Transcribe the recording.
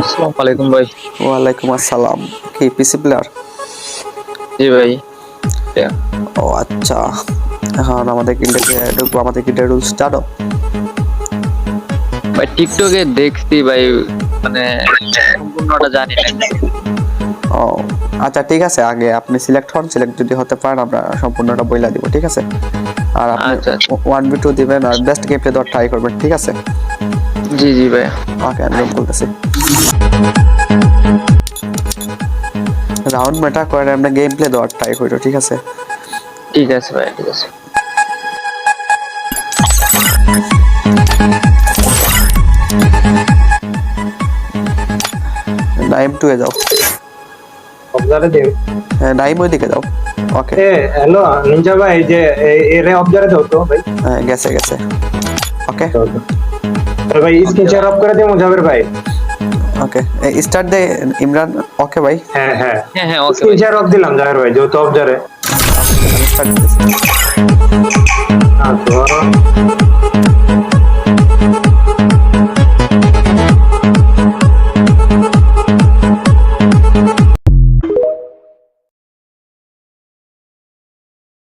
আসসালামু আলাইকুম ভাই। ওয়ালাইকুম আসসালাম। কি পিসি প্লেয়ার? জি ভাই। ও আচ্ছা, এখন আমাদের গিল্ডে ঢুকবো। আমাদের গিল্ডে রুলস জানো? ভাই টিকটকে দেখছি ভাই, মানে সম্পূর্ণটা জানি না। ও আচ্ছা, ঠিক আছে। আগে আপনি সিলেক্ট হন, সিলেক্ট যদি হতে পারেন আমরা সম্পূর্ণটা বইলা দিব, ঠিক আছে? আর আপনি আচ্ছা 1v2 দিবেন আর বেস্ট গেম প্লে দেওয়ার ট্রাই করবেন, ঠিক আছে? জি জি ভাই। ওকে, আমি বলতেছি রাউন্ড ম্যাটার করে, আমরা গেম প্লে দেওয়ার ট্রাই করি, ঠিক আছে? ঠিক আছে ভাই, ঠিক আছে। নাইম 2 এ যাও। অবজারে দে। নাইম ওইদিকে যাও। ওকে, হ্যালো নিনজা ভাই, যে এরে অবজারে দাও তো ভাই। গেছে গেছে। ওকে তো ভাই স্ক্রিন শেয়ার অফ করে দে মুজাবের ভাই। ওকে, স্টার্ট দে ইমরান। ওকে ভাই, হ্যাঁ হ্যাঁ হ্যাঁ হ্যাঁ, ওকে স্ক্রিন ভাই। শেয়ার অফ দিলাম জাহের ভাই, যেহেতু অবজারে। আমি স্টার্ট দিতেছি। তো